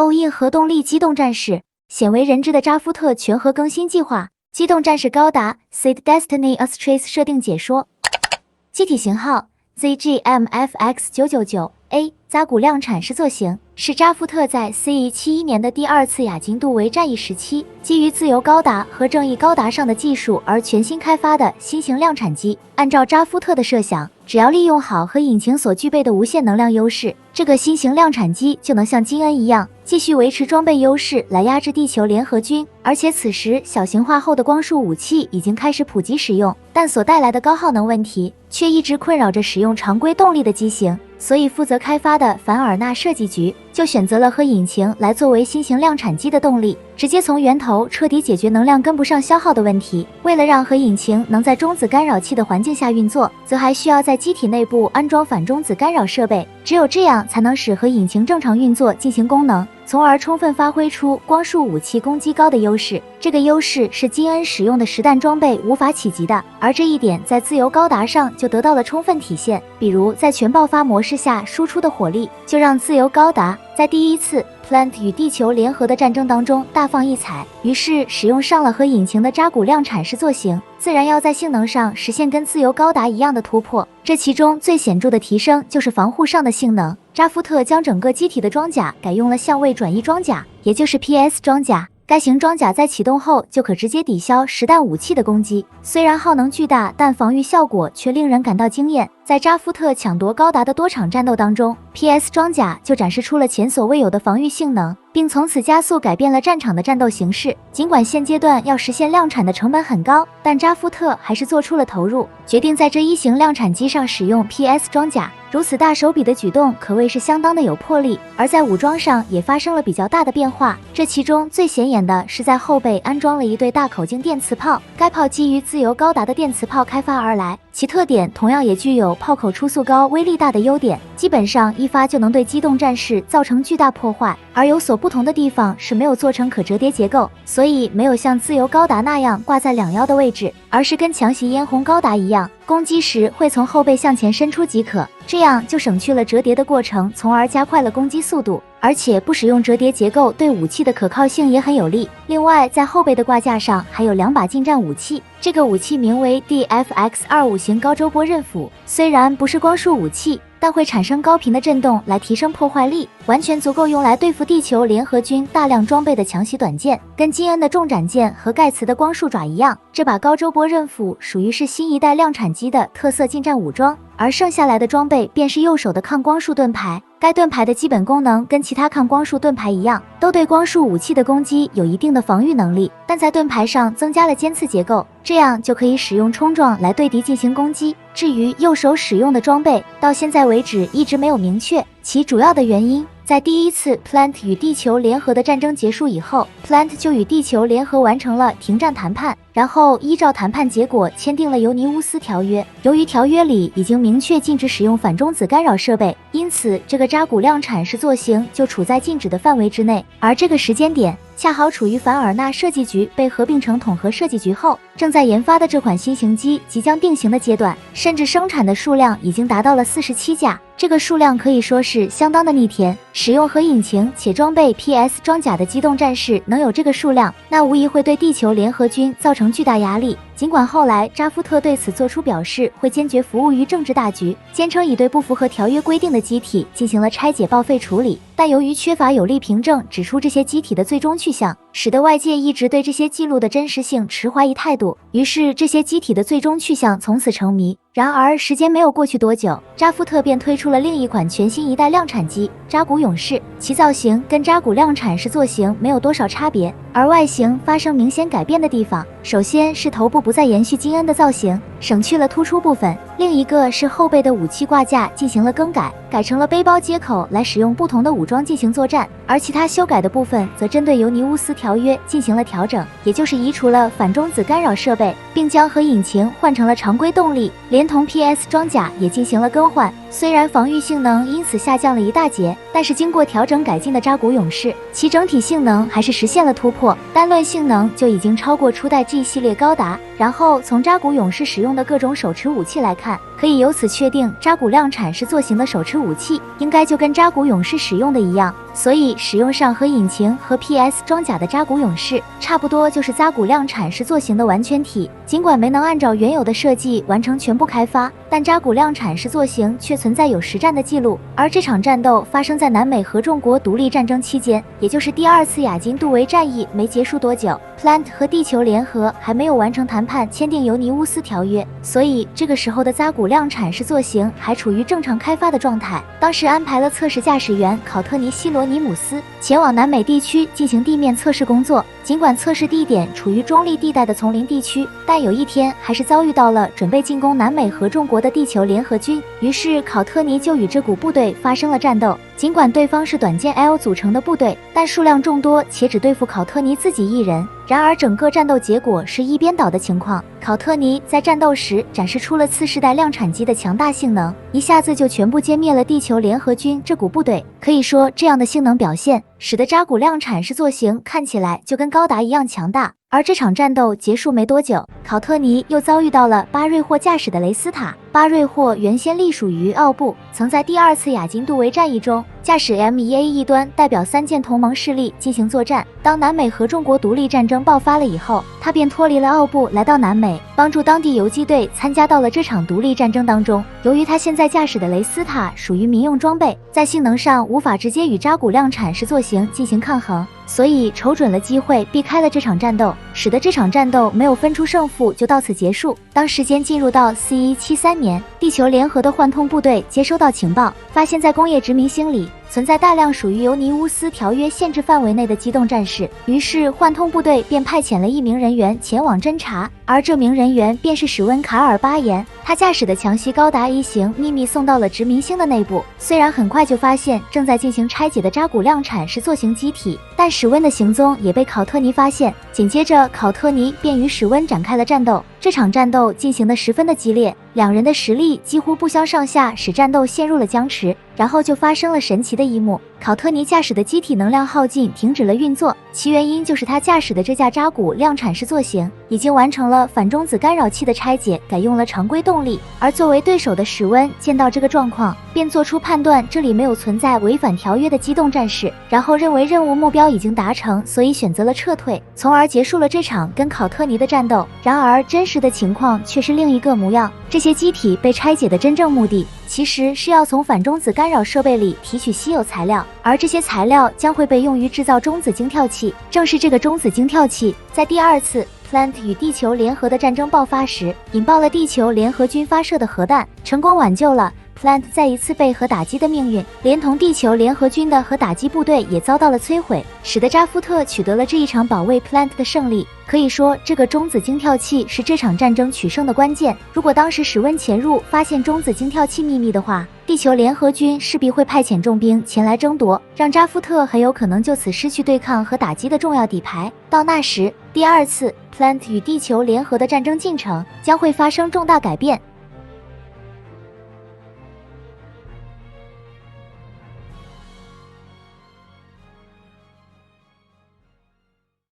欧印核动力机动战士，鲜为人知的扎夫特全核更新计划，机动战士高达 Seed Destiny Astrace 设定解说。机体型号 ZGMFX999A， 扎古量产试作型，是扎夫特在 CE71 年的第二次亚金度为战役时期，基于自由高达和正义高达上的技术而全新开发的新型量产机。按照扎夫特的设想，只要利用好核引擎所具备的无限能量优势，这个新型量产机就能像金恩一样，继续维持装备优势来压制地球联合军。而且此时小型化后的光束武器已经开始普及使用，但所带来的高耗能问题却一直困扰着使用常规动力的机型。所以负责开发的凡尔纳设计局就选择了核引擎来作为新型量产机的动力，直接从源头彻底解决能量跟不上消耗的问题。为了让核引擎能在中子干扰器的环境下运作，则还需要在机体内部安装反中子干扰设备，只有这样才能使核引擎正常运作进行功能，从而充分发挥出光束武器攻击高的优势。这个优势是金恩使用的实弹装备无法企及的，而这一点在自由高达上就得到了充分体现。比如在全爆发模式下输出的火力，就让自由高达在第一次 Plant 与地球联合的战争当中大放异彩。于是使用上了核引擎的扎古量产试作型，自然要在性能上实现跟自由高达一样的突破。这其中最显著的提升就是防护上的性能。扎夫特将整个机体的装甲改用了相位转移装甲，也就是 PS 装甲。该型装甲在启动后就可直接抵消实弹武器的攻击，虽然耗能巨大，但防御效果却令人感到惊艳。在扎夫特抢夺高达的多场战斗当中， PS 装甲就展示出了前所未有的防御性能，并从此加速改变了战场的战斗形势。尽管现阶段要实现量产的成本很高，但扎夫特还是做出了投入，决定在这一型量产机上使用 PS 装甲。如此大手笔的举动可谓是相当的有魄力，而在武装上也发生了比较大的变化。这其中最显眼的是在后背安装了一对大口径电磁炮，该炮基于自由高达的电磁炮开发而来，其特点同样也具有炮口初速高、威力大的优点，基本上一发就能对机动战士造成巨大破坏。而有所不同的地方是没有做成可折叠结构，所以没有像自由高达那样挂在两腰的位置，而是跟强袭嫣红高达一样，攻击时会从后背向前伸出即可，这样就省去了折叠的过程，从而加快了攻击速度。而且不使用折叠结构对武器的可靠性也很有利。另外在后背的挂架上还有2把近战武器，这个武器名为 DFX25 型高周波刃斧，虽然不是光束武器，但会产生高频的震动来提升破坏力，完全足够用来对付地球联合军大量装备的强袭短剑。跟金恩的重斩剑和盖茨的光束爪一样，这把高周波刃斧属于是新一代量产机的特色近战武装，而剩下来的装备便是右手的抗光束盾牌。该盾牌的基本功能跟其他抗光束盾牌一样，都对光束武器的攻击有一定的防御能力，但在盾牌上增加了尖刺结构，这样就可以使用冲撞来对敌进行攻击。至于右手使用的装备，到现在为止一直没有明确，其主要的原因在第一次 Plant 与地球联合的战争结束以后， Plant 就与地球联合完成了停战谈判，然后依照谈判结果签订了尤尼乌斯条约。由于条约里已经明确禁止使用反中子干扰设备，因此这个扎古量产试作型就处在禁止的范围之内。而这个时间点恰好处于凡尔纳设计局被合并成统合设计局后，正在研发的这款新型机即将定型的阶段，甚至生产的数量已经达到了47架，这个数量可以说是相当的逆天。使用核引擎且装备 PS 装甲的机动战士能有这个数量，那无疑会对地球联合军造成巨大压力。尽管后来扎夫特对此做出表示，会坚决服务于政治大局，坚称已对不符合条约规定的机体进行了拆解报废处理，但由于缺乏有力凭证指出这些机体的最终去向，使得外界一直对这些记录的真实性持怀疑态度，于是这些机体的最终去向从此成谜。然而时间没有过去多久，扎夫特便推出了另一款全新一代量产机扎古勇士，其造型跟扎古量产试作型没有多少差别，而外形发生明显改变的地方，首先是头部不再延续金恩的造型，省去了突出部分，另一个是后背的武器挂架进行了更改，改成了背包接口来使用不同的武装进行作战，而其他修改的部分则针对尤尼乌斯条约进行了调整，也就是移除了反中子干扰设备，并将核引擎换成了常规动力，连同 PS 装甲也进行了更换。虽然防御性能因此下降了一大截，但是经过调整改进的扎古勇士，其整体性能还是实现了突破，单论性能就已经超过初代 G 系列高达。然后从扎古勇士使用的各种手持武器来看，可以由此确定扎古量产试作型的手持武器应该就跟扎古勇士使用的一样，所以使用上核引擎和 PS 装甲的扎古勇士，差不多就是扎古量产式座型的完全体。尽管没能按照原有的设计完成全部开发，但扎古量产式座型却存在有实战的记录。而这场战斗发生在南美合众国独立战争期间，也就是第2次亚金杜维战役没结束多久。Plant 和地球联合还没有完成谈判签订尤尼乌斯条约，所以这个时候的扎古量产式座型还处于正常开发的状态。当时安排了测试驾驶员考特尼西罗尼姆斯前往南美地区进行地面测试工作。尽管测试地点处于中立地带的丛林地区，但有一天还是遭遇到了准备进攻南美合众国的地球联合军，于是考特尼就与这股部队发生了战斗。尽管对方是短剑 L 组成的部队，但数量众多且只对付考特尼自己一人。然而整个战斗结果是一边倒的情况，考特尼在战斗时展示出了次世代量产机的强大性能，一下子就全部歼灭了地球联合军这股部队。可以说，这样的性能表现使得扎古量产式座型看起来就跟高达一样强大。而这场战斗结束没多久，考特尼又遭遇到了巴瑞霍驾驶的雷斯塔。巴瑞霍原先隶属于奥布，曾在第2次亚金杜维战役中驾驶 MEA 一端代表3件同盟势力进行作战。当南美合众国独立战争爆发了以后，他便脱离了奥布，来到南美，帮助当地游击队参加到了这场独立战争当中。由于他现在驾驶的雷斯塔属于民用装备，在性能上无法直接与扎古量产式座型进行抗衡，所以瞅准了机会避开了这场战斗，使得这场战斗没有分出胜负就到此结束。当时间进入到C173年，地球联合的幻痛部队接收到情报，发现在工业殖民星里存在大量属于尤尼乌斯条约限制范围内的机动战士，于是幻痛部队便派遣了1名人员前往侦查，而这名人员便是史温卡尔巴岩。他驾驶的强袭高达1型秘密送到了殖民星的内部，虽然很快就发现正在进行拆解的扎古量产式座型机体，但史温的行踪也被考特尼发现。紧接着考特尼便与史温展开了战斗，这场战斗进行得十分的激烈，两人的实力几乎不相上下，使战斗陷入了僵持。然后就发生了神奇的一幕，考特尼驾驶的机体能量耗尽，停止了运作，其原因就是他驾驶的这架扎古量产式座型已经完成了反中子干扰器的拆解，改用了常规动力。而作为对手的史温见到这个状况，便做出判断，这里没有存在违反条约的机动战士，然后认为任务目标已经达成，所以选择了撤退，从而结束了这场跟考特尼的战斗。然而真实的情况却是另一个模样，这些机体被拆解的真正目的其实是要从反中子干扰设备里提取稀有材料，而这些材料将会被用于制造中子晶跳器。正是这个中子晶跳器，在第2次Plant 与地球联合的战争爆发时，引爆了地球联合军发射的核弹，成功挽救了Plant 再一次被核打击的命运，连同地球联合军的核打击部队也遭到了摧毁，使得扎夫特取得了这一场保卫 Plant 的胜利。可以说，这个中子晶跳器是这场战争取胜的关键。如果当时史温潜入发现中子晶跳器秘密的话，地球联合军势必会派遣重兵前来争夺，让扎夫特很有可能就此失去对抗和打击的重要底牌。到那时，第2次Plant 与地球联合的战争进程将会发生重大改变。